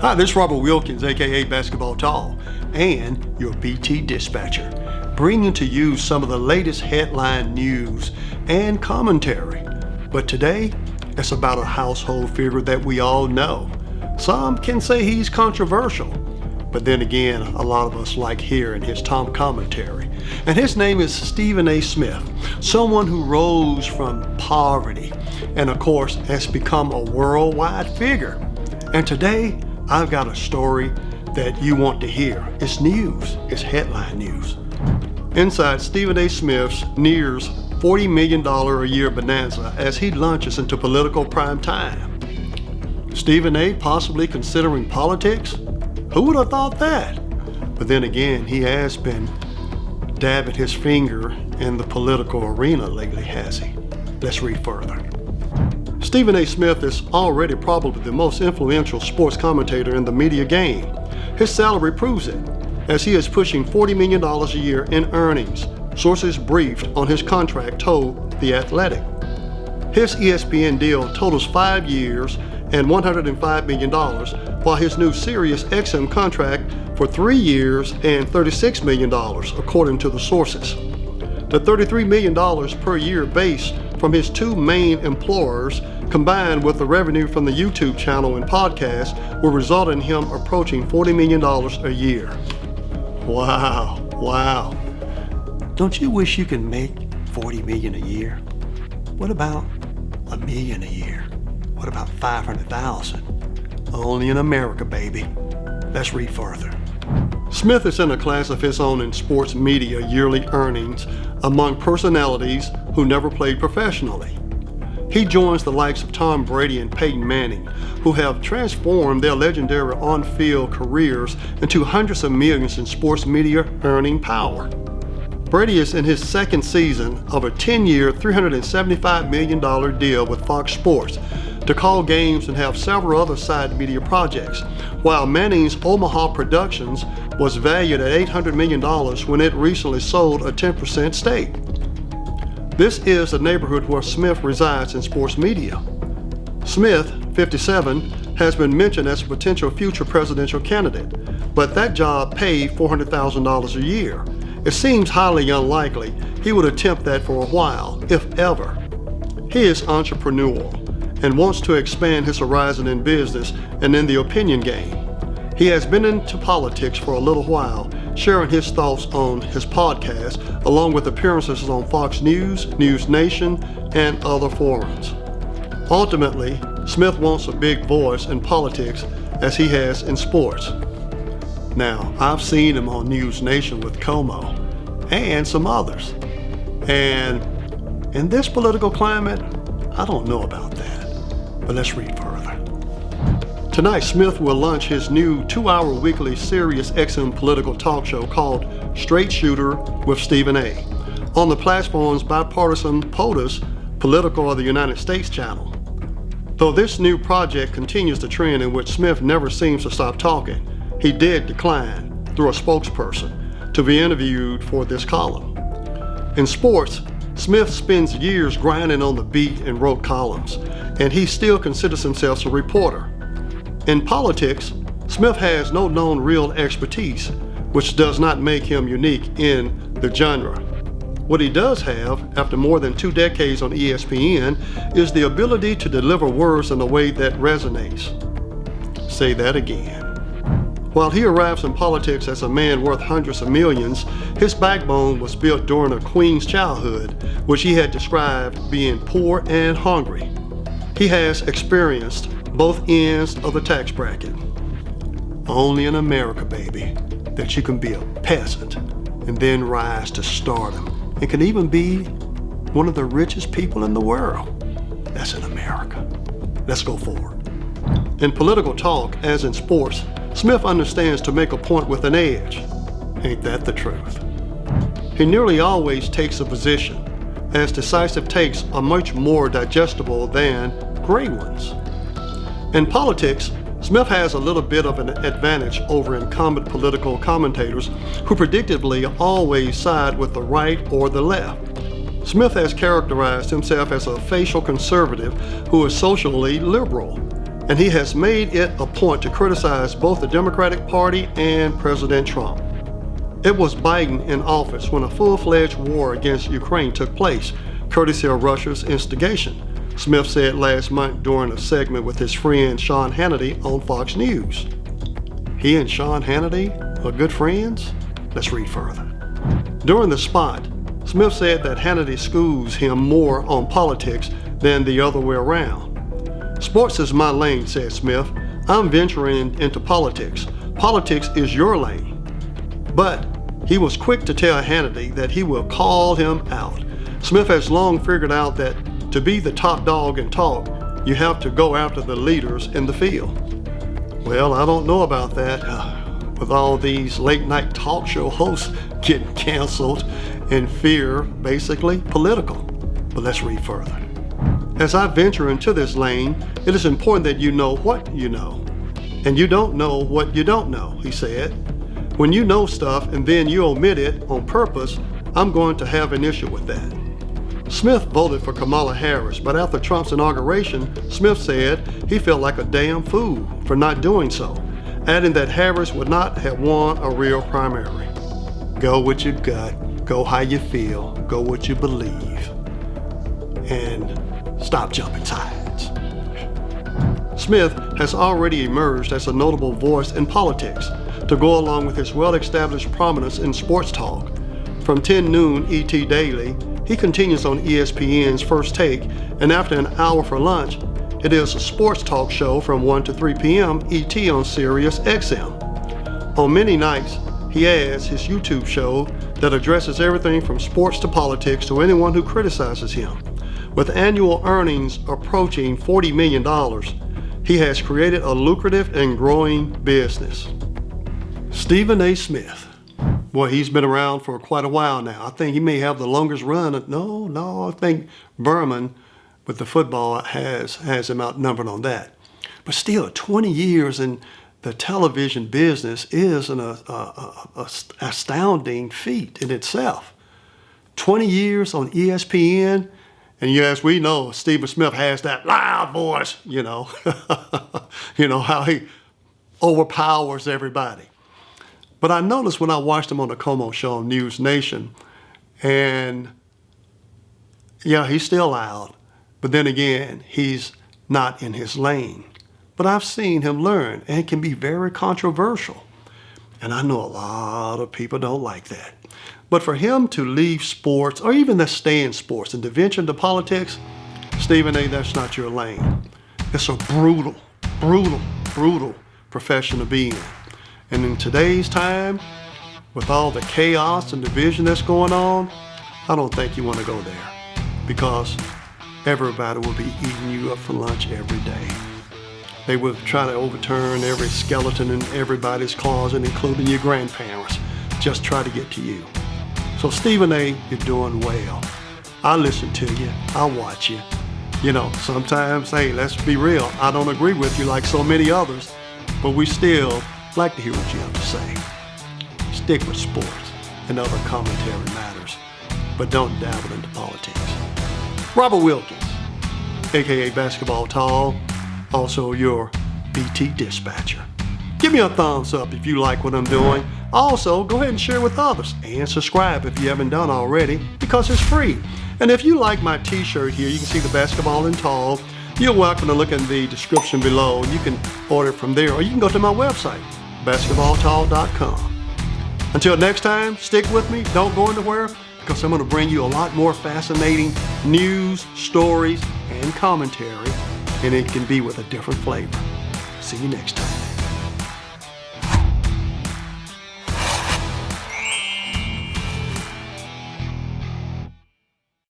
Hi, this is Robert Wilkins, aka BasketballTall, and your BT dispatcher, bringing to you some of the latest headline news and commentary. But today, it's about a household figure that we all know. Some can say he's controversial, but then again, a lot of us like hearing his commentary. And his name is Stephen A. Smith, someone who rose from poverty and of course has become a worldwide figure. And today, I've got a story that you want to hear. It's news, it's headline news. Inside Stephen A. Smith's nears $40 million a year bonanza as he launches into political prime time. Stephen A. possibly considering politics? Who would have thought that? But then again, he has been dabbing his finger in the political arena lately, has he? Let's read further. Stephen A. Smith is already probably the most influential sports commentator in the media game. His salary proves it, as he is pushing $40 million a year in earnings, sources briefed on his contract told The Athletic. His ESPN deal totals 5 years and $105 million, while his new Sirius XM contract for 3 years and $36 million, according to the sources. The $33 million per year base from his two main employers, combined with the revenue from the YouTube channel and podcast, will result in him approaching $40 million a year. Wow. Don't you wish you could make $40 million a year? What about $1 million a year? What about 500,000? Only in America, baby. Let's read further. Smith is in a class of his own in sports media yearly earnings among personalities who never played professionally. He joins the likes of Tom Brady and Peyton Manning, who have transformed their legendary on-field careers into hundreds of millions in sports media earning power. Brady is in his second season of a 10-year, $375 million deal with Fox Sports to call games and have several other side media projects, while Manning's Omaha Productions was valued at $800 million when it recently sold a 10% stake. This is the neighborhood where Smith resides in sports media. Smith, 57, has been mentioned as a potential future presidential candidate, but that job paid $400,000 a year. It seems highly unlikely he would attempt that for a while, if ever. He is entrepreneurial and wants to expand his horizon in business and in the opinion game. He has been into politics for a little while, sharing his thoughts on his podcast, along with appearances on Fox News, News Nation, and other forums. Ultimately, Smith wants a big voice in politics as he has in sports. Now, I've seen him on News Nation with Como and some others. And in this political climate, I don't know about that. But let's read further. Tonight, Smith will launch his new 2-hour weekly Sirius XM political talk show called Straight Shooter with Stephen A. on the platform's bipartisan POTUS Political of the United States channel. Though this new project continues the trend in which Smith never seems to stop talking, he did decline, through a spokesperson, to be interviewed for this column. In sports, Smith spends years grinding on the beat and wrote columns, and he still considers himself a reporter. In politics, Smith has no known real expertise, which does not make him unique in the genre. What he does have, after more than 2 decades on ESPN, is the ability to deliver words in a way that resonates. Say that again. While he arrives in politics as a man worth hundreds of millions, his backbone was built during a queen's childhood, which he had described being poor and hungry. He has experienced both ends of the tax bracket. Only in America, baby, that you can be a peasant and then rise to stardom and can even be one of the richest people in the world. That's in America. Let's go forward. In political talk, as in sports, Smith understands to make a point with an edge. Ain't that the truth? He nearly always takes a position, as decisive takes are much more digestible than gray ones. In politics, Smith has a little bit of an advantage over incumbent political commentators who predictably always side with the right or the left. Smith has characterized himself as a facial conservative who is socially liberal. and he has made it a point to criticize both the Democratic Party and President Trump. It was Biden in office when a full-fledged war against Ukraine took place, courtesy of Russia's instigation, Smith said last month during a segment with his friend Sean Hannity on Fox News. He and Sean Hannity are good friends? Let's read further. During the spot, Smith said that Hannity schools him more on politics than the other way around. Sports is my lane, said Smith. I'm venturing into politics. Politics is your lane. But he was quick to tell Hannity that he will call him out. Smith has long figured out that to be the top dog in talk, you have to go after the leaders in the field. Well, I don't know about that. With all these late night talk show hosts getting canceled and fear, basically political. But let's read further. As I venture into this lane, it is important that you know what you know. And you don't know what you don't know, he said. When you know stuff and then you omit it on purpose, I'm going to have an issue with that. Smith voted for Kamala Harris, but after Trump's inauguration, Smith said he felt like a damn fool for not doing so, adding that Harris would not have won a real primary. Go with your gut, go how you feel, go what you believe, and stop jumping sides. Smith has already emerged as a notable voice in politics, to go along with his well-established prominence in sports talk. From 10 noon ET Daily, he continues on ESPN's First Take, and after an hour for lunch, it is a sports talk show from 1 to 3 p.m. ET on Sirius XM. On many nights, he adds his YouTube show that addresses everything from sports to politics to anyone who criticizes him. With annual earnings approaching $40 million, he has created a lucrative and growing business. Stephen A. Smith. Boy, he's been around for quite a while now. I think he may have the longest run. No, I think Berman with the football has him outnumbered on that. But still, 20 years in the television business is an astounding feat in itself. 20 years on ESPN, and as we know, Stephen Smith has that loud voice, you know how he overpowers everybody. But I noticed when I watched him on the Como show on News Nation, and yeah, he's still loud, but then again, he's not in his lane. But I've seen him learn, and it can be very controversial. And I know a lot of people don't like that. But for him to leave sports, or even to stay in sports and to venture into politics, Stephen A., that's not your lane. It's a brutal profession to be in. And in today's time, with all the chaos and division that's going on, I don't think you want to go there, because everybody will be eating you up for lunch every day. They will try to overturn every skeleton in everybody's closet, including your grandparents, just try to get to you. So Stephen A., you're doing well. I listen to you, I watch you. Sometimes, hey, let's be real, I don't agree with you like so many others, but we still like to hear what you have to say. Stick with sports and other commentary matters, but don't dabble into politics. Robert Wilkins, aka BasketballTall, also your BT dispatcher. Give me a thumbs up if you like what I'm doing. Also, go ahead and share with others, and subscribe if you haven't done already, because it's free. And if you like my t-shirt here, you can see the Basketball and Tall. You're welcome to look in the description below. You can order it from there, or you can go to my website, BasketballTall.com. Until next time, stick with me, don't go anywhere, because I'm going to bring you a lot more fascinating news, stories, and commentary, and it can be with a different flavor. See you next time.